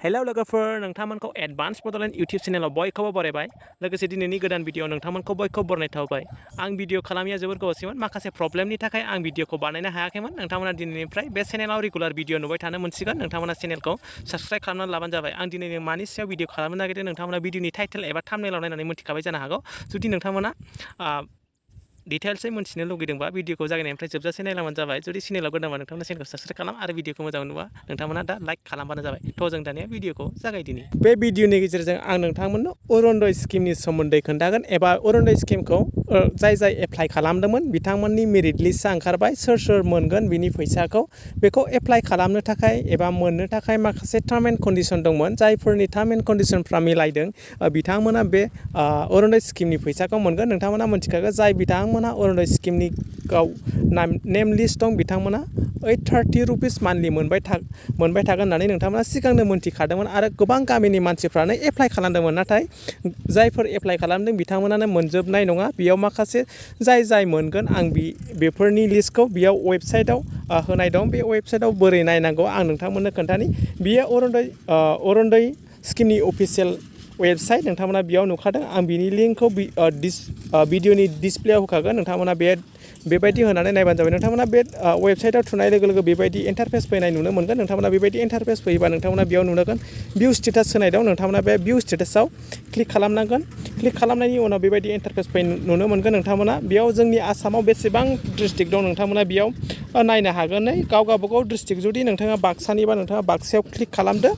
hello लोगोफोर नोंथांमोनखौ advance Bodoland YouTube चेनेलाव बयखौबो बरायबाय लोगोसे दिनैनि गोदान भिडिअ नोंथांमोनखौ बयखौबो बरायनाय थाबाय आं भिडिअ खालामिया जोबोर गोबावसैमोन माखासे प्रब्लेमनि थाखाय आं भिडिअखौ बानायनो हायाखैमोन नोंथांमोना दिनैनिफ्राय बे चेनेलाव रेगुलार भिडिअ नुबाय थानो मोनसिगोन नोंथांमोना चेनेलखौ साबस्क्राइब खालामनानै लाबानो जाबाय आं दिनै मानि सायाव भिडिअ खालामनो नागिरदों नोंथांमोना भिडिअनि टाइटेल एबा थाम्बनेइलाव नायनानै मिथिखाबाय जानो हागौ जुदि नोंथांमोना डिटेल्सै मिन्थिनो लुगैदोंबा भिडिअखौ जागायनायनिफ्राय जोबजासे नायलांबानो जाबाय जुदि चेनेलाव गोदानबा नोंथांमोना चेनेलखौ साबस्क्राइब खालाम आरो भिडिअखौ मोजां नुबा नोंथांमोना दा लाइक खालामबानो जाबाय थ' जों दानिया भिडिअखौ जागायदिनि बे भिडिअनि गेजेरजों आं नोंथांमोननो अरुनदय स्किमनि सोमोन्दै खोन्थागोन एबा अरुनदय स्किमखौ जाय एप्लाइ खालामदोंमोन बिथांमोननि मेरिट लिस्टआ ओंखारबाय सोर मोनगोन बिनि फैसाखौ बेखौ एप्लाइ खालामनो थाखाय एबा मोननो थाखाय माखासे टार्म एन्ड कन्डिसन दंमोन जायफोरनि टार्म एन्ड कन्डिसनफ्रा मिलायदों बिथांमोना बे अरुनदय स्किमनि फैसाखौ मोनगोन नोंथांमोना मिथिखागौ जाय बिथांमोना अरुनदय स्किमनि नेम लिस्ट दं बिथांमोना 830 रुपिस मान्थलि मोनबाय थागोन होननानै नोंथांमोना सिगांनो मोनथिखादोंमोन आरो गोबां गामिनि मानसिफ्रानो एप्लाइ खालामदोंमोन नाथाय जायफोर एप्लाइ खालामदों बिथांमोनानो मोनजोबनाय नङा बेयाव माखासे जाय मोनगोन आं बेफोरनि लिस्टखौ बेयाव वेबसाइटआव होनाय दं बे वेबसाइटआव बोरै नायनांगौ आं नोंथांमोननो खोन्थानि बियो अरुनदय स्किमनि अफिसियेल वेबसाइट नोंथांमोना बेयाव नुखादों आं बिनि लिंकखौ भिडिअनि डिसप्लेआव होखागोन नोंथांमोना बेबायदि होनानै नायबानो जाबाय नोंथांमोना बे वेबसाइटआव थुनाय लोगो लोगो बेबायदि इन्टारफेस फैनाय नुनो मोनगोन नोंथांमोना बेबायदि इन्टारफेस फैयोबा नोंथांमोना बेयाव नुनांगोन भिउ स्टेटास होनाय दं नोंथांमोना बे भिउ स्टेटासआव क्लिक खालामनांगोन क्लिक खालामनायनि उनाव बेबायदि इन्टारफेस नुनो मोनगोन नोंथांमोना बेयाव जोंनि आसामाव बेसेबां डिस्ट्रिक्ट दं नोंथांमोना बेयाव नायनो हागोन गावबागाव डिस्ट्रिक्ट जुदि नोंथाङा बाक्सानिबा नोंथाङा बाक्सायाव क्लिक खालामदो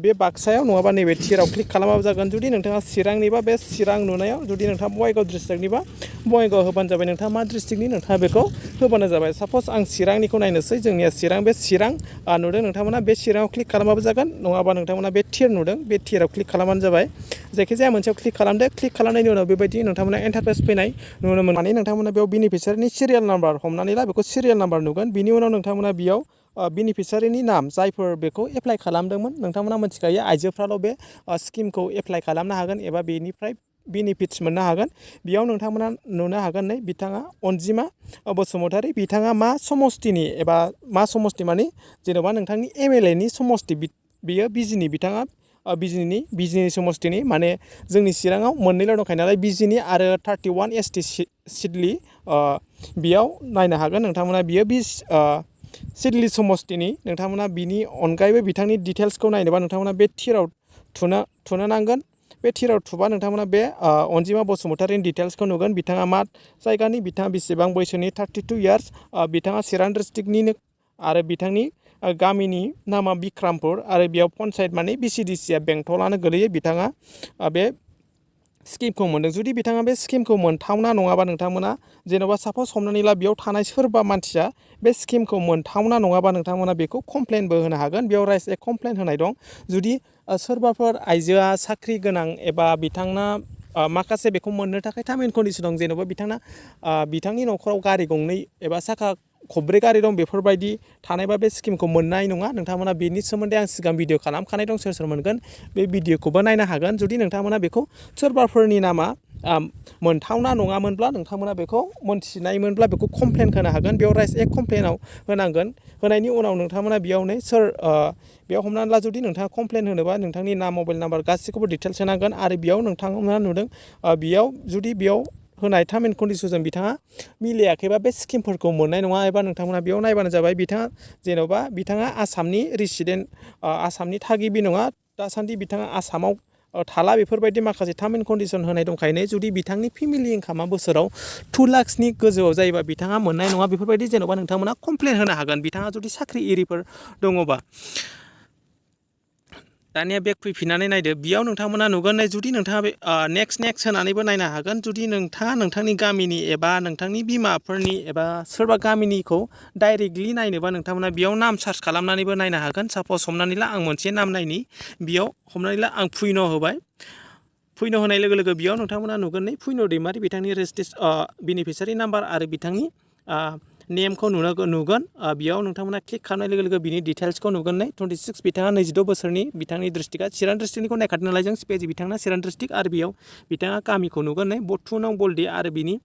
बे बाक्सायाव नङाबा नैबे थिराव क्लिक खालामाबो जागोन जुदि नोंथाङा चिरांनिबा बे चिरां नुनायाव जुदि नोंथाङा बङाइगाव डिस्ट्रिक्टनिबा बङाइगाव होबानो जाबाय नोंथाङा मा डिस्ट्रिक्टनि नोंथाङा बेखौ होबानो जाबाय सापस आं चिरांनिखौ नायनोसै जोंनिया चिरां बे चिरां नुदों नोंथांमोना बे चिराङाव क्लिक खालामाबो जागोन नङाबा नोंथांमोना बे थिर नुदों बे थिराव क्लिक खालामबानो जाबाय जायखिजाया मोनसेयाव क्लिक खालामदो क्लिक खालामनायनि उनाव बेबायदि नोंथांमोना इन्टारफेस फैनाय नुनो मोनो माने नोंथांमोना बेयाव बेनिफिसियारिनि सिरियाल नाम्बार हमनानै ला बेखौ सिरियाल नाम्बार नुगोन बिनि उनाव नोंथांमोना बेयाव बेनिफिसियारिनि नाम जायफोर बेखौ एप्लाइ खालामदोंमोन नोंथांमोना मिथिखायो आइजोफ्राल' बे स्किमखौ एप्लाइ खालामनो हागोन एबा बेनिफ्राय बेनिफिट्स मोननो हागोन बेयाव नोंथांमोना नुनो हागोन नै बिथाङा अनजिमा बसुमतारी बिथाङा मा समस्तिनि एबा मा समस्ति माने जेन'बा नोंथांनि एमएलए समस्ति बियो बिजिनि बिथाङा बिजिनि समस्तिनि माने जोंनि चिराङाव मोननैल' दंखायो नालाय बिजिनि आरो 31 एसटि सिडलि बेयाव नायनो हागोन नोंथांमोना बियो सिडलि समस्तिनि नोंथांमोना बिनि अनगायैबो बिथांनि डिटेल्सखौ नायनोबा नोंथांमोना बे थिराव थुनो नांगोन बे थिराव थुबा नोंथांमोना बे अनजिमा बसुमतारीनि डिटेल्सखौ नुगोन बिथाङा मा जायगानि बिथाङा बेसेबां बैसोनि 32 इयार्स बिथाङा चिरां डिस्ट्रिक्टनिनो आरो बिथांनि गामिनि नामा बिक्रामपुर आरो बेयाव पन्सायत माने बिसिडिसिआ बेंटलानो गोलैयो बिथाङा बे स्किमखौ मोनदों जुदि बिथाङा बे स्किमखौ मोनथावना नङाबा नोंथांमोना जेन'बा सापस हमनानै ला बेयाव थानाय सोरबा मानसिया बे स्किमखौ मोनथावना नङाबा नोंथांमोना बेखौ कमप्लेनबो होनो हागोन बेयाव राइस ए कमप्लेन होनाय दं जुदि सोरबाफोर आइजोआ साख्रि गोनां एबा बिथांना माखासे बेखौ मोननो थाखाय टार्म एन्ड कन्डिसन दं जेन'बा बिथांनि न'खराव गारि गंनै एबा साखा खब्रै गारि दं बेफोरबायदि थानायबा बे स्किमखौ मोननाय नङा नोंथांमोना बेनि सोमोन्दै आं सिगां भिडिअ खालामखानाय दं सोर मोनगोन बे भिडिअखौबो नायनो हागोन जुदि नोंथांमोना बेखौ सोरबाफोरनि नामा मोनथावना नङामोनब्ला नोंथांमोना बेखौ मोनथिनायमोनब्ला बेखौ कमप्लेन होनो हागोन बेयाव राइस ए कमप्लेनाव होनांगोन होनायनि उनाव नोंथांमोना बेयावनो बेयाव हमनानै ला जुदि नोंथाङा कमप्लेन होनोबा नोंथांनि नाम मबाइल नाम्बार गासैखौबो डिटेल्स होनांगोन आरो बेयाव नोंथांमोना नुदों बेयाव जुदि बेयाव होनाय टार्म एन्ड कन्डिसनजों बिथाङा मिलायाखैबा बे स्किमफोरखौ मोननाय नङा एबा नोंथांमोना बेयाव नायबानो जाबाय बिथाङा आसामनि रेसिडेन्ट आसामनि थागिबि नङा दासान्दि बिथाङा आसामाव थाला बेफोरबायदि माखासे टार्म एन्ड कन्डिसन होनाय दंखायनो जुदि बिथांनि फेमिलि इनकामा बोसोराव 2 लाखसनि गोजौआव जायोबा बिथाङा मोननाय नङा बेफोरबायदि जेन'बा नोंथांमोना कमप्लेन होनो हागोन बिथाङा जुदि साख्रि एरिफोर दङबा दानिया बेक फैफिननानै नायदो बेयाव नोंथांमोना नुगोन जुदि नोंथाङा बे नेक्स्ट होनानैबो नायनो हागोन जुदि नोंथाङा नोंथांनि गामिनि एबा नोंथांनि बिमाफोरनि एबा सोरबा गामिनिखौ डाइरेक्टलि नायनोबा नोंथांमोना बेयाव नाम सार्च खालामनानैबो नायनो हागोन सापस हमनानै ला आं मोनसे नाम नायनि बेयाव हमनानै ला आं फुइन' होबाय फुइन' होनाय लोगो लोगो बेयाव नोंथांमोना नुगोन फुइन' दैमारि बिथांनि बेनिफिसियारि नाम्बार आरो बिथांनि नेमखौ नुगोन बेयाव नोंथांमोना क्लिक खालामनाय लोगो लोगो बिनि डिटेल्सखौ नुगोन 26 बिथाङा 22 बोसोरनि बिथांनि डिस्ट्रिक्टआ चिरां डिस्ट्रिक्टनिखौ नायखादों नालाय जों स्पेसि बिथांना चिरां डिस्ट्रिक्ट आरो बेयाव बिथाङा गामिखौ नुगोन 2 नं बलदि आरो बिनि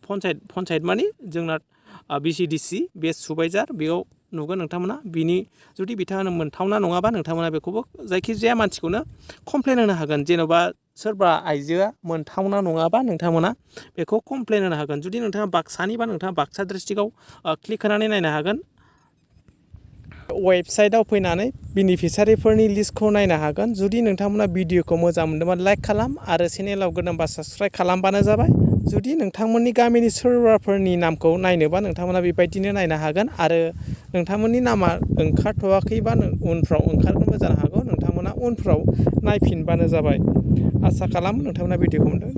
पन्सायत माने जोंना बिसिडिसि बे सुबायजार बेयाव नुगोन नोंथांमोना बिनि जुदि बिथांमोना मोनथावना नङाबा नोंथांमोना बेखौबो जायखिजाया मानसिखौनो कमप्लेन होनो हागोन जेन'बा सोरबा आइजोआ मोनथावना नङाबा नोंथांमोना बेखौ कमप्लेन होनो हागोन जुदि नोंथाङा बाक्सानिबा नोंथाङा बाक्सा डिस्ट्रिक्टआव क्लिक होनानै नायनो हागोन वेबसाइटआव फैनानै बेनिफिसारिफोरनि लिस्टखौ नायनो हागोन जुदि नोंथांमोना भिडिअखौ मोजां मोनदोंबा लाइक खालाम आरो चेनेलाव गोदानबा साबस्क्राइब खालामबानो जाबाय जुदि नोंथांमोननि गामिनि सोरबाफोरनि नामखौ नायनोबा नोंथांमोना बेबायदिनो नायनो हागोन आरो नोंथांमोननि नामा ओंखारथ'वाखैबा उनफ्राव ओंखारगोनबो जानो हागौ नोंथांमोना उनफ्राव नायफिनबानो जाबाय आसा खालामो नोंथांमोना भिडिअखौ मोनदों